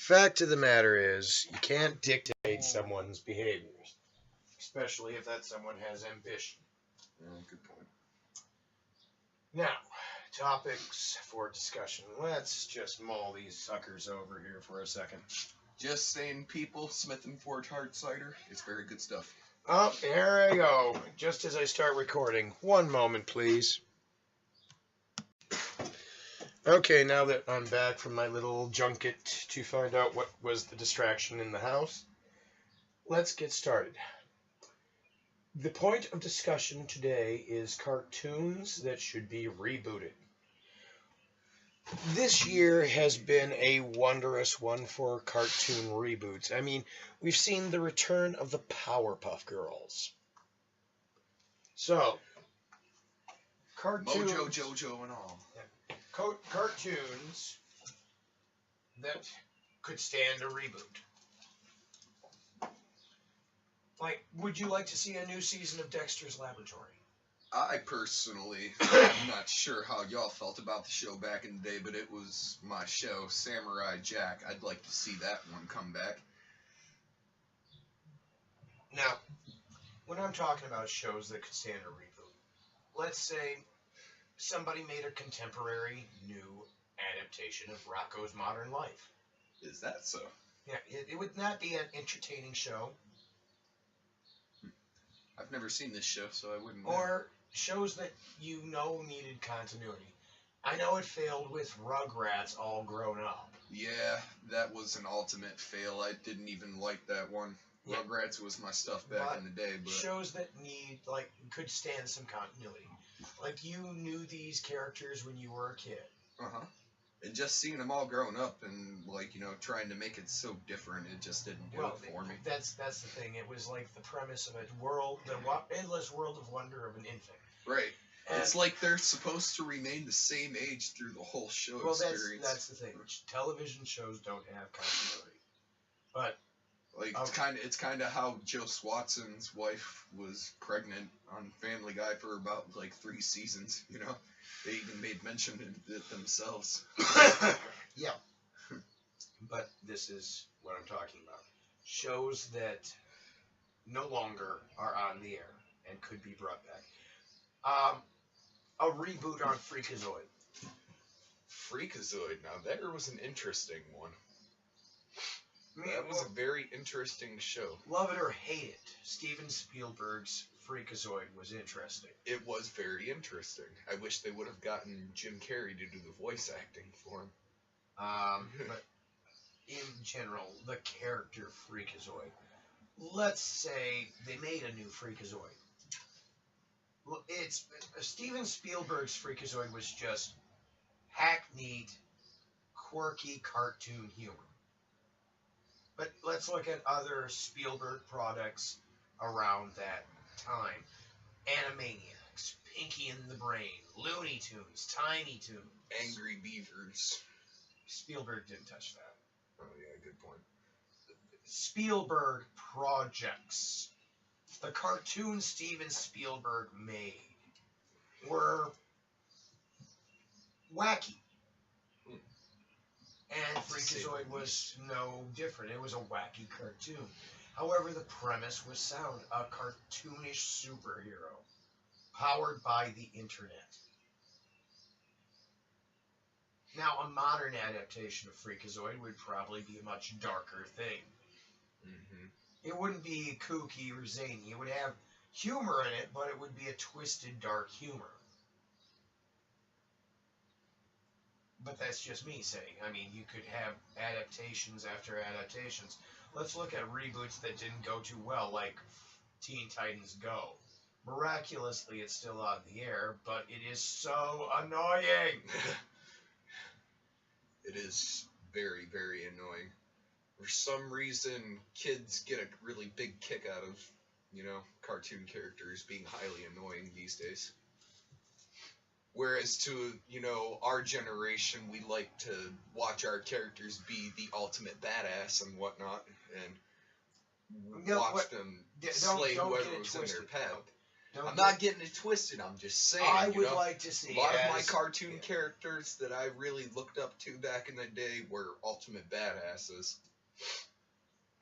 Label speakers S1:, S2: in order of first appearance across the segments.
S1: Fact of the matter is, you can't dictate someone's behaviors, especially if that someone has ambition.
S2: Good point.
S1: Now, topics for discussion. Let's just mull these suckers over here for a second.
S2: Just saying, people, Smith & Forge hard cider. It's very good stuff.
S1: Oh, here I go. Just as I start recording. One moment, please. Okay, now that I'm back from my little junket to find out what was the distraction in the house, let's get started. The point of discussion today is cartoons that should be rebooted. This year has been a wondrous one for cartoon reboots. I mean, we've seen the return of the Powerpuff Girls. So, cartoons...
S2: Mojo, Jojo, and all.
S1: Cartoons that could stand a reboot. Like, would you like to see a new season of Dexter's Laboratory?
S2: I personally, I'm not sure how y'all felt about the show back in the day, but it was my show, Samurai Jack. I'd like to see that one come back.
S1: Now, when I'm talking about shows that could stand a reboot, let's say somebody made a contemporary new adaptation of Rocko's Modern Life.
S2: Is that so?
S1: Yeah, it would not be an entertaining show.
S2: I've never seen this show, so I wouldn't know.
S1: Or shows that you know needed continuity. I know it failed with Rugrats all grown up.
S2: Yeah, that was an ultimate fail. I didn't even like that one. Yeah. Rugrats was my stuff back in the day, but
S1: shows that could stand some continuity. Like, you knew these characters when you were a kid.
S2: Uh-huh. And just seeing them all grown up and, trying to make it so different, it just didn't do it for me.
S1: That's the thing. It was like the premise of a world, the endless world of wonder of an infant.
S2: Right. And it's like they're supposed to remain the same age through the whole show experience.
S1: That's the thing. Television shows don't have continuity. But
S2: it's kind of how Joe Swatson's wife was pregnant on Family Guy for about 3 seasons. They even made mention of it themselves.
S1: Yeah. But this is what I'm talking about. Shows that no longer are on the air and could be brought back. A reboot on Freakazoid.
S2: Freakazoid. Now, that was an interesting one. That was a very interesting show.
S1: Love it or hate it, Steven Spielberg's Freakazoid was interesting.
S2: It was very interesting. I wish they would have gotten Jim Carrey to do the voice acting for him.
S1: But in general, the character Freakazoid. Let's say they made a new Freakazoid. Well, Steven Spielberg's Freakazoid was just hackneyed, quirky cartoon humor. But let's look at other Spielberg products around that time. Animaniacs, Pinky and the Brain, Looney Tunes, Tiny Toons.
S2: Angry Beavers.
S1: Spielberg didn't touch that.
S2: Oh, yeah, good point.
S1: Spielberg projects. The cartoons Steven Spielberg made were wacky. And Freakazoid was no different. It was a wacky cartoon. However, the premise was sound. A cartoonish superhero powered by the internet. Now, a modern adaptation of Freakazoid would probably be a much darker thing.
S2: Mm-hmm.
S1: It wouldn't be kooky or zany. It would have humor in it, but it would be a twisted, dark humor. But that's just me saying. I mean, you could have adaptations after adaptations. Let's look at reboots that didn't go too well, like Teen Titans Go. Miraculously, it's still on the air, but it is so annoying.
S2: It is very, very annoying. For some reason, kids get a really big kick out of, cartoon characters being highly annoying these days. Whereas to, our generation, we like to watch our characters be the ultimate badass and whatnot, and watch them slay whoever was in their path. I'm not getting it twisted. I'm just saying.
S1: I would like to see
S2: a lot of my cartoon characters that I really looked up to back in the day were ultimate badasses.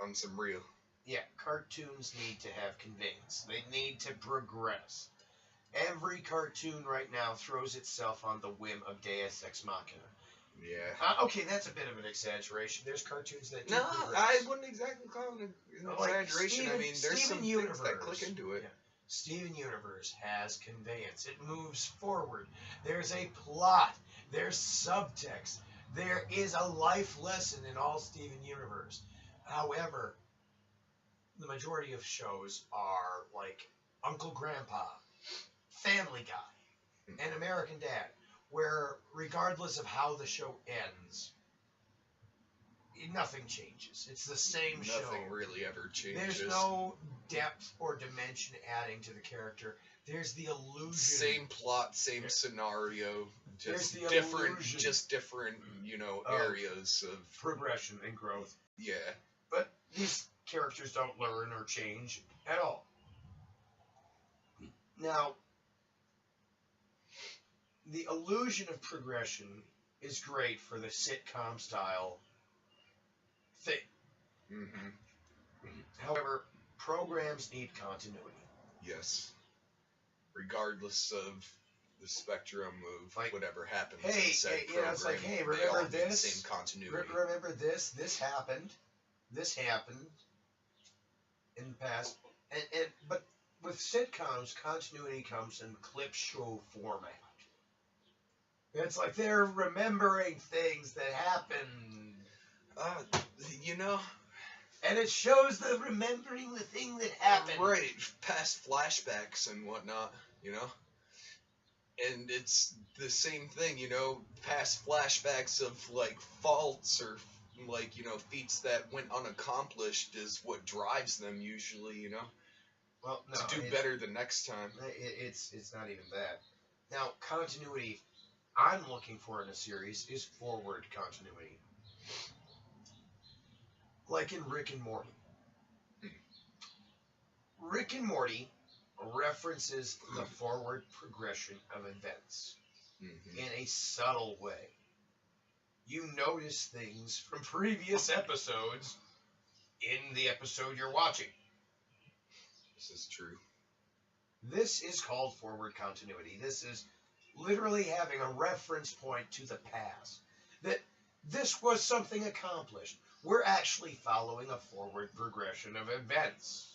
S2: On some real.
S1: Yeah, cartoons need to have conveyance. They need to progress. Every cartoon right now throws itself on the whim of Deus Ex Machina.
S2: Yeah.
S1: Okay, that's a bit of an exaggeration. There's cartoons that do
S2: No,
S1: progress.
S2: I wouldn't exactly call it an exaggeration.
S1: Steven,
S2: I mean, there's
S1: Steven
S2: some
S1: Universe.
S2: things that click into it.
S1: Yeah. Steven Universe has conveyance. It moves forward. There's a plot. There's subtext. There is a life lesson in all Steven Universe. However, the majority of shows are like Uncle Grandpa, Family Guy, and American Dad, where regardless of how the show ends, nothing changes. It's the same show.
S2: Nothing really ever changes.
S1: There's no depth or dimension adding to the character. There's the illusion.
S2: Same plot, same scenario, just
S1: There's the
S2: different,
S1: illusion.
S2: areas of
S1: Progression and growth.
S2: Yeah.
S1: But these characters don't learn or change at all. Now, the illusion of progression is great for the sitcom style thing.
S2: Mm-hmm.
S1: However, programs need continuity.
S2: Yes. Regardless of the spectrum of
S1: Like,
S2: whatever happens
S1: hey,
S2: in said program,
S1: it's like, hey,
S2: they
S1: remember
S2: all need
S1: this?
S2: same continuity.
S1: Remember this? This happened in the past. But with sitcoms, continuity comes in clip show format. It's like they're remembering things that happened. And it shows the remembering the thing that happened.
S2: Right, past flashbacks and whatnot, And it's the same thing, past flashbacks of, faults or, feats that went unaccomplished is what drives them usually,
S1: Well, no,
S2: to do better the next time.
S1: It's not even that. Now, continuity I'm looking for in a series is forward continuity. Like in Rick and Morty. Rick and Morty references the forward progression of events in a subtle way. You notice things from previous episodes in the episode you're watching.
S2: This is true.
S1: This is called forward continuity. This is literally having a reference point to the past. That this was something accomplished. We're actually following a forward progression of events.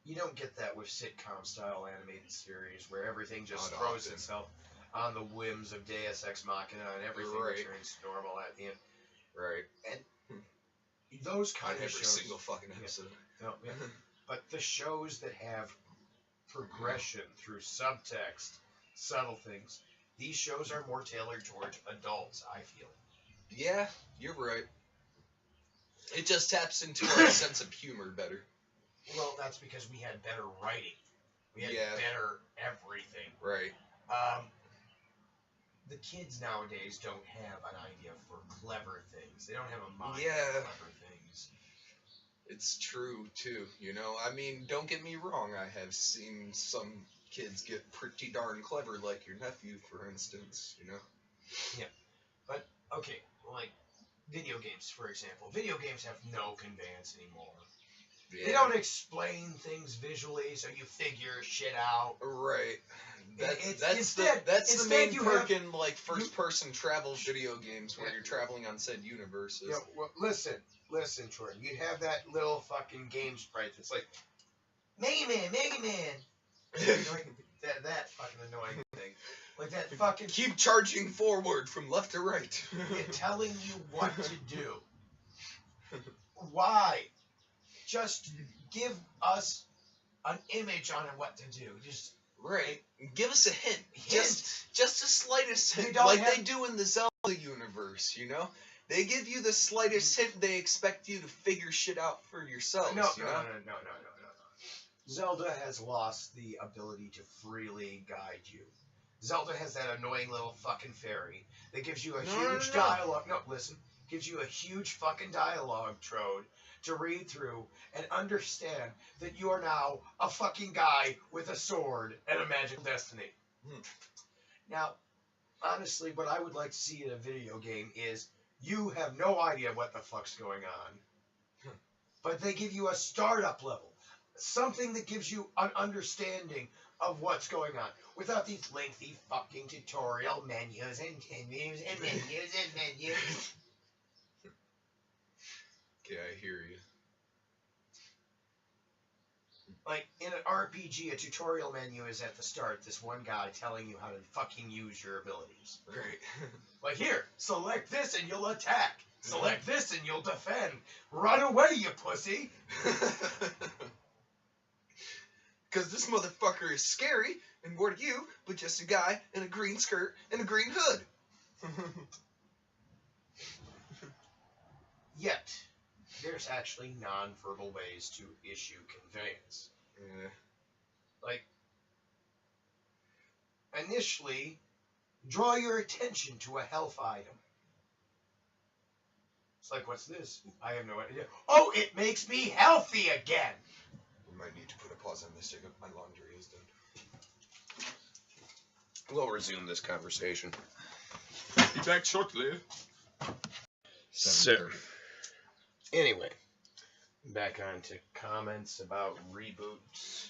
S1: You don't get that with sitcom-style animated series where everything just throws itself on the whims of Deus Ex Machina and everything returns to normal at the end.
S2: Right.
S1: And those kind of
S2: every
S1: shows...
S2: single fucking episode.
S1: No, yeah. But the shows that have progression through subtext, subtle things, these shows are more tailored towards adults, I feel.
S2: Yeah, you're right. It just taps into our sense of humor better.
S1: Well, that's because we had better writing. We had better everything.
S2: Right.
S1: The kids nowadays don't have an idea for clever things. They don't have a mind for clever things.
S2: It's true, too. I mean, don't get me wrong. I have seen some kids get pretty darn clever, like your nephew, for instance,
S1: Yeah. But, okay, like video games, for example. Video games have no conveyance anymore. Yeah. They don't explain things visually, so you figure shit out.
S2: Right. That's
S1: the
S2: main perk in first-person travel video games where you're traveling on said universes.
S1: Yeah, well, listen, Jordan. You'd have that little fucking game sprite that's like, Mega Man. that fucking annoying thing. Like that fucking...
S2: Keep charging forward from left to right.
S1: Telling you what to do. Why? Just give us an image on what to do. Just
S2: right. Give us a hint. Just the slightest hint. They do in the Zelda universe, They give you the slightest hint. They expect you to figure shit out for yourselves.
S1: No. Zelda has lost the ability to freely guide you. Zelda has that annoying little fucking fairy that gives you a huge dialogue. No, listen. gives you a huge fucking dialogue trove to read through and understand that you are now a fucking guy with a sword and a magical destiny. Now, honestly, what I would like to see in a video game is you have no idea what the fuck's going on, but they give you a startup level, something that gives you an understanding of what's going on, without these lengthy fucking tutorial menus and menus and menus and menus.
S2: Okay, I hear you.
S1: Like, in an RPG, a tutorial menu is at the start, this one guy telling you how to fucking use your abilities.
S2: Right.
S1: Like, here, select this and you'll attack. Select this and you'll defend. Run away, you pussy!
S2: Because this motherfucker is scary, and what are you but just a guy in a green skirt and a green hood?
S1: Yet, there's actually non-verbal ways to issue conveyance.
S2: Yeah.
S1: Like, initially, draw your attention to a health item. It's like, what's this? I have no idea. Oh, it makes me healthy again!
S2: We might need to put a pause on this, Jacob. My laundry is done. We'll resume this conversation.
S3: Be back shortly.
S1: So, anyway, back on to comments about reboots.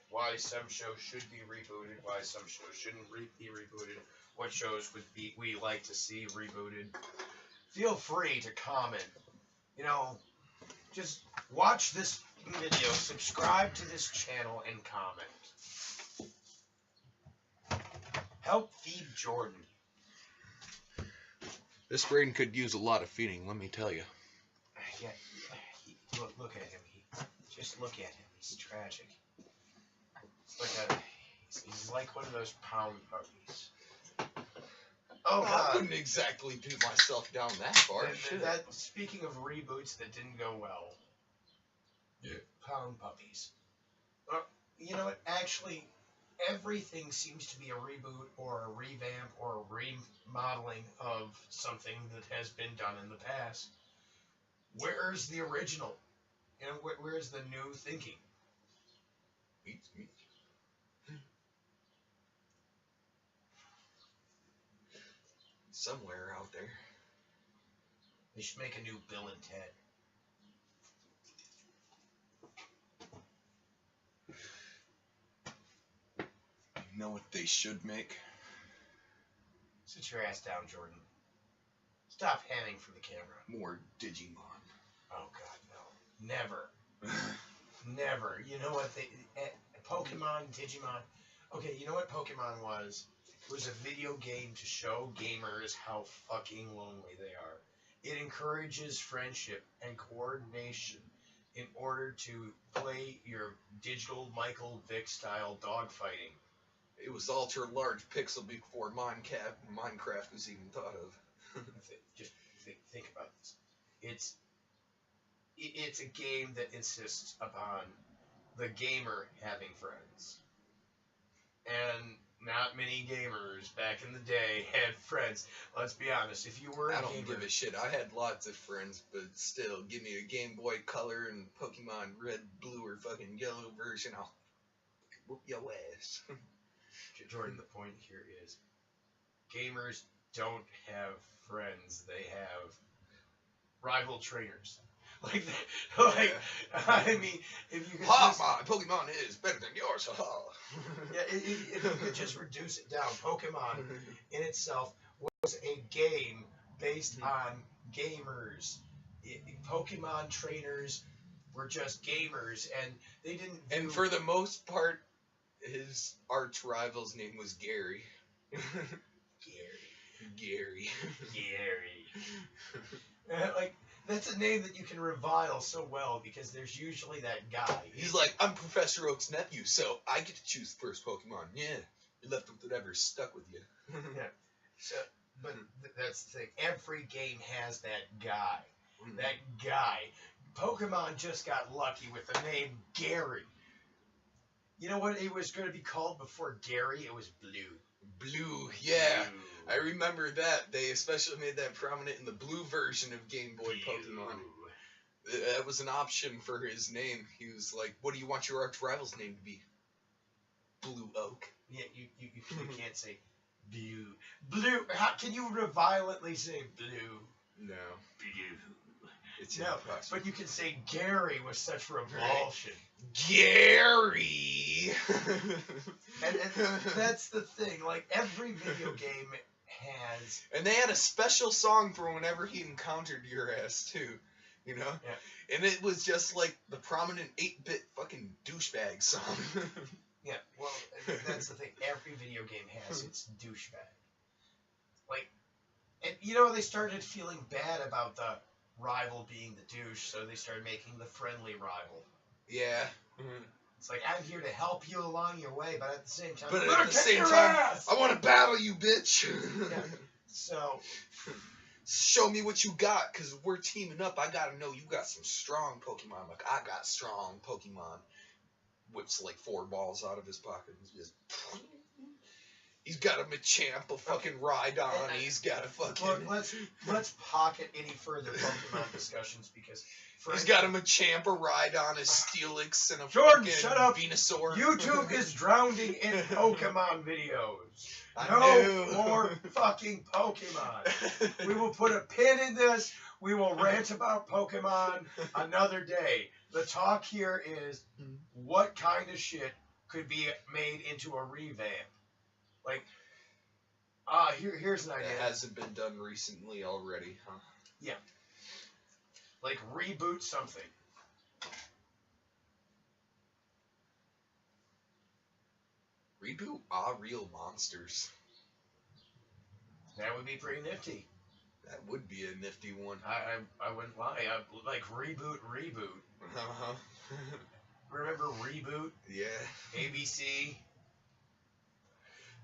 S1: Why some shows should be rebooted, why some shows shouldn't be rebooted, what shows would be we like to see rebooted. Feel free to comment. You know, just watch this video, subscribe to this channel, and comment. Help feed Jordan.
S2: This brain could use a lot of feeding, let me tell you.
S1: Yeah, look at him. Just look at him. He's tragic. He's like one of those pound puppies. Oh, God.
S2: I wouldn't exactly beat myself down that far.
S1: Speaking of reboots that didn't go well.
S3: Yeah.
S1: Pound puppies. You know what? Actually, everything seems to be a reboot or a revamp or a remodeling of something that has been done in the past. Where's the original? And where's the new thinking?
S2: Meat. Somewhere out there.
S1: They should make a new Bill and Ted.
S2: You know what they should make?
S1: Sit your ass down, Jordan. Stop handing from the camera.
S2: More Digimon.
S1: Oh, God, no. Never. Never. You know what? Pokemon, Digimon. Okay, you know what Pokemon was? It was a video game to show gamers how fucking lonely they are. It encourages friendship and coordination in order to play your digital Michael Vick style dogfighting.
S2: It was ultra large pixel before Minecraft was even thought of.
S1: Just think about this. It's a game that insists upon the gamer having friends. And not many gamers back in the day had friends. Let's be honest. If you were a gamer,
S2: I don't give a shit. I had lots of friends, but still, give me a Game Boy Color and Pokemon Red, Blue, or fucking Yellow version, I'll whoop your ass.
S1: Jordan, the point here is gamers don't have friends. They have rival trainers. I mean, if you could
S2: my Pokemon is better than yours,
S1: yeah, if you could just reduce it down, Pokemon in itself was a game based on gamers. Pokemon trainers were just gamers, and they didn't.
S2: And for the most part, his arch rival's name was Gary. Gary.
S1: Like, that's a name that you can revile so well because there's usually that guy.
S2: He's like, I'm Professor Oak's nephew, so I get to choose the first Pokemon. Yeah, you're left with whatever's stuck with you.
S1: Yeah. So, but that's the thing. Every game has that guy. That guy. Pokemon just got lucky with the name Gary. You know what it was going to be called before Gary? It was Blue.
S2: Blue, yeah.
S1: Blue.
S2: I remember that. They especially made that prominent in the blue version of Game Boy Pokemon. That was an option for his name. He was like, what do you want your arch rival's name to be? Blue Oak.
S1: Yeah, you can't say blue. Blue. How can you violently say blue?
S2: No.
S1: Blue.
S2: It's
S1: No,
S2: impossible.
S1: but you can say Gary with such revulsion.
S2: Gary!
S1: And that's the thing. Like, every video game has...
S2: And they had a special song for whenever he encountered your ass, too. You know?
S1: Yeah.
S2: And it was just like the prominent 8-bit fucking douchebag song.
S1: Yeah, well, that's the thing. Every video game has its douchebag. Like, and you know, they started feeling bad about the rival being the douche, so they started making the friendly rival.
S2: Yeah.
S1: It's like, I'm here to help you along your way, but at the same time,
S2: But
S1: I'm
S2: at
S1: gonna
S2: the
S1: kick
S2: same
S1: your
S2: time,
S1: ass!
S2: I want to battle you, bitch.
S1: Yeah. So,
S2: Show me what you got, because we're teaming up. I gotta know you got some strong Pokemon. Like, I got strong Pokemon. Whips like 4 balls out of his pocket. He's got a Machamp, a fucking Rhydon. He's got a fucking...
S1: look, let's pocket any further Pokemon discussions, because...
S2: He's got a Machamp, a Rhydon, a Steelix, and a
S1: Jordan,
S2: fucking
S1: shut up.
S2: Venusaur.
S1: YouTube is drowning in Pokemon videos.
S2: I
S1: No
S2: knew.
S1: more fucking Pokemon. We will put a pin in this. We will rant about Pokemon another day. The talk here is what kind of shit could be made into a revamp. Like, here's an idea.
S2: It hasn't been done recently already, huh?
S1: Yeah. Like, reboot something.
S2: Reboot Real Monsters.
S1: That would be pretty nifty.
S2: That would be a nifty one.
S1: I wouldn't lie. Like, reboot.
S2: Uh-huh.
S1: Remember Reboot?
S2: Yeah.
S1: ABC?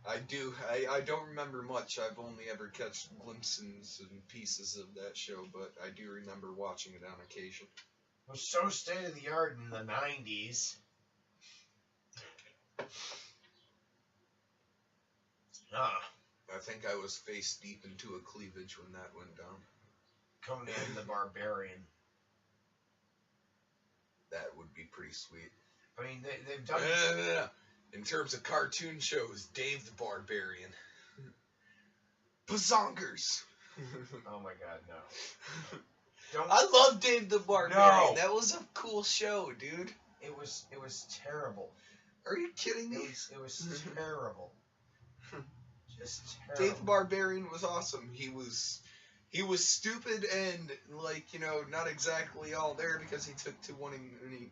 S2: I do. I don't remember much. I've only ever catch glimpses and pieces of that show, but I do remember watching it on occasion.
S1: It was so state of the art in the 90s.
S2: I think I was face deep into a cleavage when that went down.
S1: Conan the Barbarian.
S2: That would be pretty sweet.
S1: I mean, they've done...
S2: No. In terms of cartoon shows, Dave the Barbarian. Bazonkers.
S1: Oh my god, no. Don't...
S2: I love Dave the Barbarian.
S1: No.
S2: That was a cool show, dude.
S1: It was terrible.
S2: Are you kidding me?
S1: It was terrible. Just terrible.
S2: Dave the Barbarian was awesome. He was stupid and, like, you know, not exactly all there because he took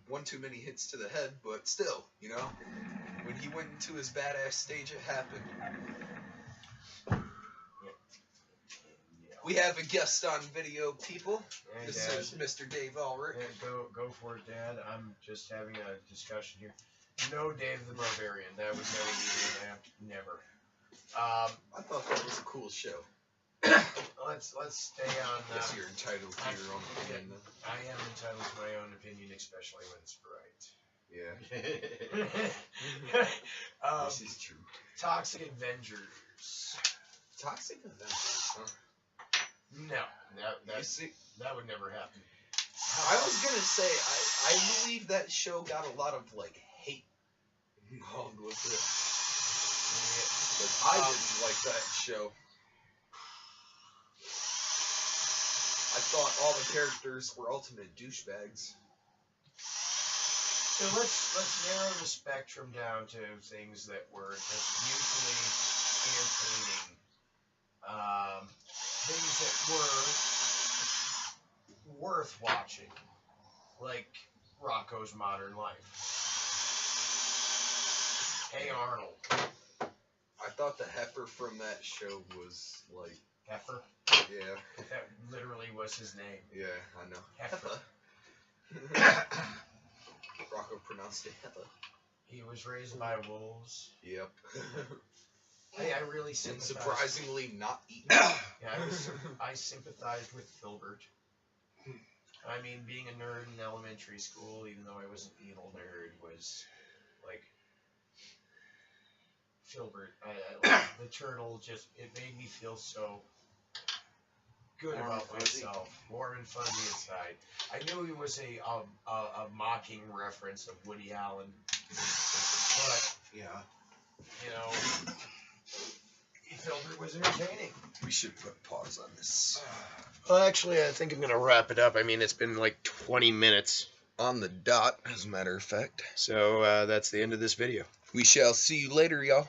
S2: one too many hits to the head, but still, you know, when he went into his badass stage, it happened.
S1: Yeah.
S2: We have a guest on video, people.
S1: And
S2: This is Mr. Dave Ulrich.
S1: Yeah, go for it, Dad. I'm just having a discussion here. No Dave the Barbarian. That would never be revamped. Never.
S2: I thought that was a cool show.
S1: Let's stay on.
S2: I guess you're entitled to your own opinion, then.
S1: I am entitled to my own opinion, especially when it's
S2: Yeah,
S1: right.
S2: this is true.
S1: Toxic Avengers.
S2: Toxic Avengers, huh?
S1: No,
S2: You see,
S1: that would never happen.
S2: I was gonna say, I believe that show got a lot of, like, hate involved with it. But I didn't like that show. I thought all the characters were ultimate douchebags.
S1: So let's narrow the spectrum down to things that were just mutually entertaining. Things that were worth watching, like Rocco's Modern Life. Hey Arnold.
S2: I thought the heifer from that show was, like...
S1: Heifer?
S2: Yeah.
S1: That literally was his name.
S2: Yeah, I know.
S1: Heifer.
S2: Rocco pronounced it heifer.
S1: He was raised by wolves.
S2: Yep.
S1: Hey, I really
S2: And
S1: sympathized.
S2: surprisingly not eaten.
S1: Yeah, I sympathized with Filbert. I mean, being a nerd in elementary school, even though I was an evil nerd, was like Filbert. The turtle just, it made me feel so good
S4: Warm
S1: about
S4: and fuzzy.
S1: myself. Warm and fuzzy inside. I knew he was a mocking reference of Woody Allen. But,
S4: Yeah.
S1: you know, Filbert was entertaining.
S3: We should put pause on this.
S5: Well, actually, I think I'm going to wrap it up. I mean, it's been like 20 minutes.
S2: On the dot, as a matter of fact.
S5: So that's the end of this video.
S2: We shall see you later, y'all.